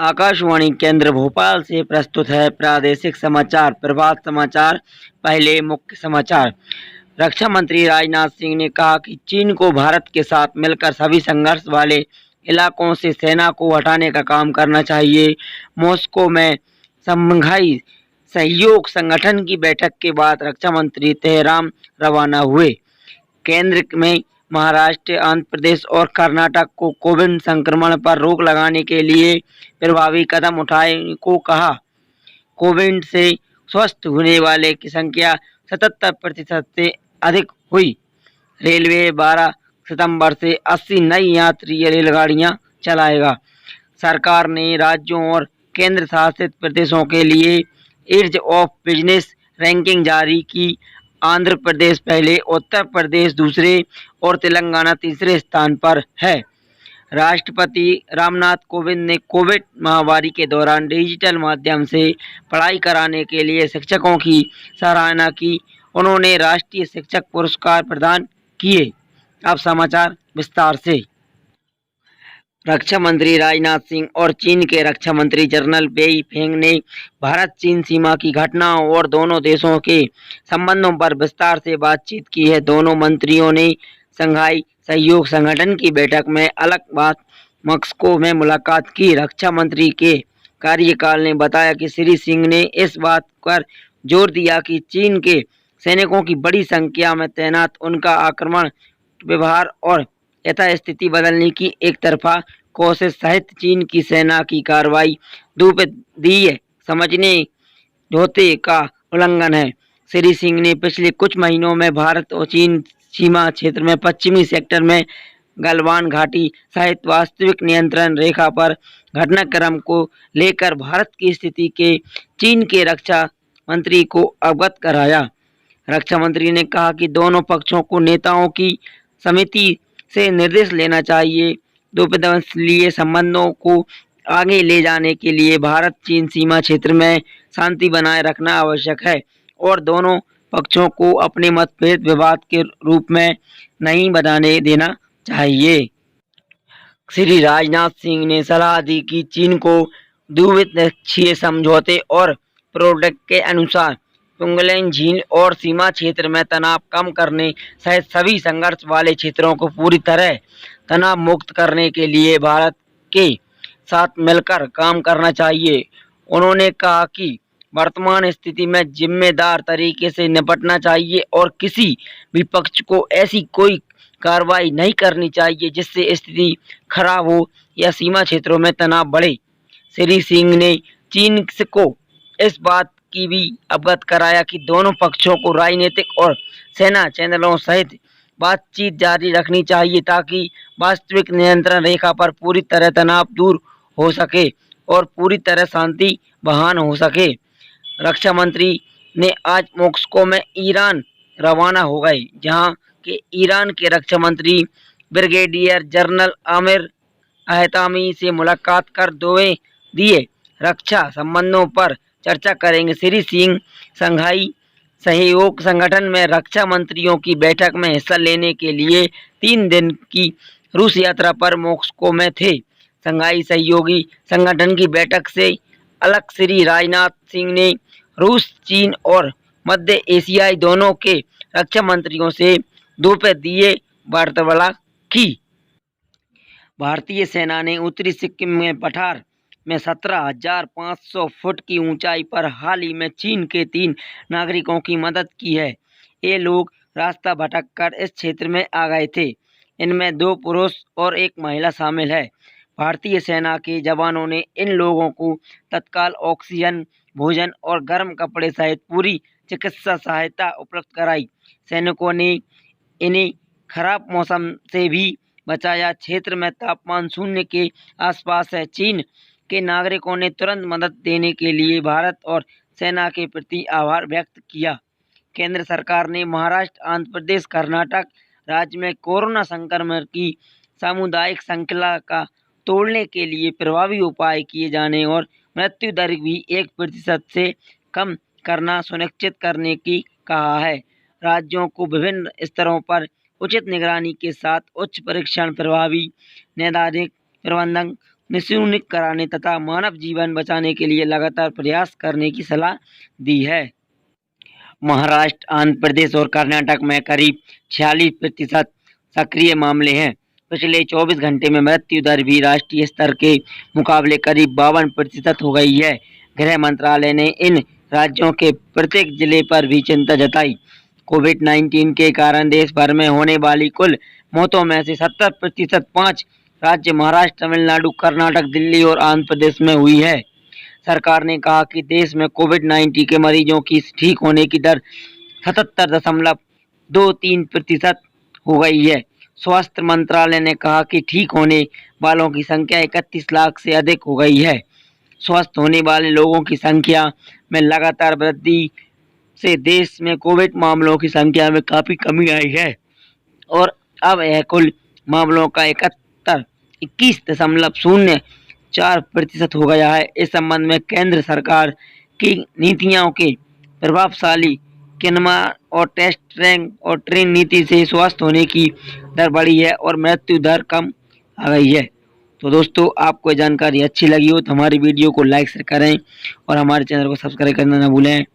आकाशवाणी केंद्र भोपाल से प्रस्तुत है प्रादेशिक समाचार प्रभात समाचार। पहले मुख्य समाचार। रक्षा मंत्री राजनाथ सिंह ने कहा कि चीन को भारत के साथ मिलकर सभी संघर्ष वाले इलाकों से सेना को हटाने का काम करना चाहिए। मॉस्को में शंघाई सहयोग संगठन की बैठक के बाद रक्षा मंत्री तेहरान रवाना हुए। केंद्र में महाराष्ट्र, आंध्र प्रदेश और कर्नाटक को कोविड संक्रमण पर रोक लगाने के लिए प्रभावी कदम उठाने को कहा। कोविड से स्वस्थ होने वाले की संख्या 77% से अधिक हुई। रेलवे 12 सितंबर से 80 नई यात्री रेलगाड़ियां चलाएगा। सरकार ने राज्यों और केंद्र शासित प्रदेशों के लिए ईज ऑफ बिजनेस रैंकिंग जारी की। आंध्र प्रदेश पहले, उत्तर प्रदेश दूसरे और तेलंगाना तीसरे स्थान पर है। राष्ट्रपति रामनाथ कोविंद ने कोविड महामारी के दौरान डिजिटल माध्यम से पढ़ाई कराने के लिए शिक्षकों की सराहना की। उन्होंने राष्ट्रीय शिक्षक पुरस्कार प्रदान किए। अब समाचार विस्तार से। रक्षा मंत्री राजनाथ सिंह और चीन के रक्षा मंत्री जनरल वेई फेंग ने भारत चीन सीमा की घटनाओं और दोनों देशों के संबंधों पर विस्तार से बातचीत की है। दोनों मंत्रियों ने शंघाई सहयोग संगठन की बैठक में अलग बात मॉस्को में मुलाकात की। रक्षा मंत्री के कार्यकाल ने बताया कि श्री सिंह ने इस बात पर जोर दिया कि चीन के सैनिकों की बड़ी संख्या में तैनात उनका आक्रमण व्यवहार और यथास्थिति बदलने की एक तरफा कोशिश सहित चीन की सेना की कार्रवाई द्विपक्षीय समझौते का उल्लंघन है। श्री सिंह ने पिछले कुछ महीनों में भारत और चीन सीमा क्षेत्र में पश्चिमी सेक्टर में गलवान घाटी सहित वास्तविक नियंत्रण रेखा पर घटनाक्रम को लेकर भारत की स्थिति के चीन के रक्षा मंत्री को अवगत कराया। रक्षा मंत्री ने कहा कि दोनों पक्षों को नेताओं की समिति से निर्देश लेना चाहिए। द्विपक्षीय संबंधों को आगे ले जाने के लिए भारत चीन सीमा क्षेत्र में शांति बनाए रखना आवश्यक है और दोनों पक्षों को अपने मतभेद विवाद के रूप में नहीं बनाने देना चाहिए। श्री राजनाथ सिंह ने सलाह दी कि चीन को द्विपक्षीय समझौते और प्रोटोकॉल के अनुसार पुंगलेन झील और सीमा क्षेत्र में तनाव कम करने सहित सभी संघर्ष वाले क्षेत्रों को पूरी तरह तनाव मुक्त करने के लिए भारत के साथ मिलकर काम करना चाहिए। उन्होंने कहा कि वर्तमान स्थिति में जिम्मेदार तरीके से निपटना चाहिए और किसी भी पक्ष को ऐसी कोई कार्रवाई नहीं करनी चाहिए जिससे स्थिति खराब हो या सीमा क्षेत्रों में तनाव बढ़े। श्री सिंह ने चीन को इस बात की भी अवगत कराया कि दोनों पक्षों को राजनीतिक और सेना चैनलों सहित बातचीत जारी रखनी चाहिए ताकि वास्तविक नियंत्रण रेखा पर पूरी तरह तनाव दूर हो सके और पूरी तरह शांति बहाल हो सके। रक्षा मंत्री ने आज मॉस्को में ईरान रवाना हो गए, जहां के ईरान के रक्षा मंत्री ब्रिगेडियर जनरल आमिर अहतामी से मुलाकात कर द्विपक्षीय रक्षा संबंधों पर चर्चा करेंगे। श्री सिंह शंघाई सहयोग संगठन में रक्षा मंत्रियों की बैठक में हिस्सा लेने के लिए 3 दिन की रूस यात्रा पर मॉस्को में थे। शंघाई सहयोगी संगठन की बैठक से अलग श्री राजनाथ सिंह ने रूस, चीन और मध्य एशियाई दोनों के रक्षा मंत्रियों से द्विपक्षीय वार्तालाप की। भारतीय सेना ने उत्तरी सिक्किम में पठार में 17,500 फुट की ऊंचाई पर हाल ही में चीन के 3 नागरिकों की मदद की है। ये लोग रास्ता भटककर इस क्षेत्र में आ गए थे। इनमें 2 पुरुष और 1 महिला शामिल है। भारतीय सेना के जवानों ने इन लोगों को तत्काल ऑक्सीजन, भोजन और गर्म कपड़े सहित पूरी चिकित्सा सहायता उपलब्ध कराई। सैनिकों ने इन्हें खराब मौसम से भी बचाया। क्षेत्र में तापमान शून्य के आसपास है। चीन के नागरिकों ने तुरंत मदद देने के लिए भारत और सेना के प्रति आभार व्यक्त किया। केंद्र सरकार ने महाराष्ट्र, आंध्र प्रदेश, कर्नाटक राज्य में कोरोना संक्रमण की सामुदायिक श्रृंखला का तोड़ने के लिए प्रभावी उपाय किए जाने और मृत्यु दर भी 1% से कम करना सुनिश्चित करने की कहा है। राज्यों को विभिन्न स्तरों पर उचित निगरानी के साथ उच्च परीक्षण, प्रभावी नैदानिक प्रबंधन, निशुल्क कराने तथा मानव जीवन बचाने के लिए लगातार प्रयास करने की सलाह दी है। महाराष्ट्र, आंध्र प्रदेश और कर्नाटक में करीब 46% सक्रिय मामले हैं। पिछले 24 घंटे में मृत्यु दर भी राष्ट्रीय स्तर के मुकाबले करीब 52% हो गई है। गृह मंत्रालय ने इन राज्यों के प्रत्येक जिले पर भी चिंता जताई। कोविड-19 के कारण देश भर में होने वाली कुल मौतों में से 70% 5 राज्य महाराष्ट्र, तमिलनाडु, कर्नाटक, दिल्ली और आंध्र प्रदेश में हुई है। सरकार ने कहा कि देश में कोविड-19 के मरीजों की ठीक होने की दर 77.23% हो गई है। स्वास्थ्य मंत्रालय ने कहा कि ठीक होने वालों की संख्या 31 लाख से अधिक हो गई है। स्वस्थ होने वाले लोगों की संख्या में लगातार वृद्धि से देश में कोविड मामलों की संख्या में काफ़ी कमी आई है और अब यह कुल मामलों का 21.04% हो गया है। इस संबंध में केंद्र सरकार की नीतियों के प्रभावशाली क्रियान्वयन और टेस्ट, ट्रैक और ट्रेन नीति से स्वस्थ होने की दर बढ़ी है और मृत्यु दर कम आ गई है। तो दोस्तों, आपको जानकारी अच्छी लगी हो तो हमारी वीडियो को लाइक शेयर करें और हमारे चैनल को सब्सक्राइब करना न भूलें।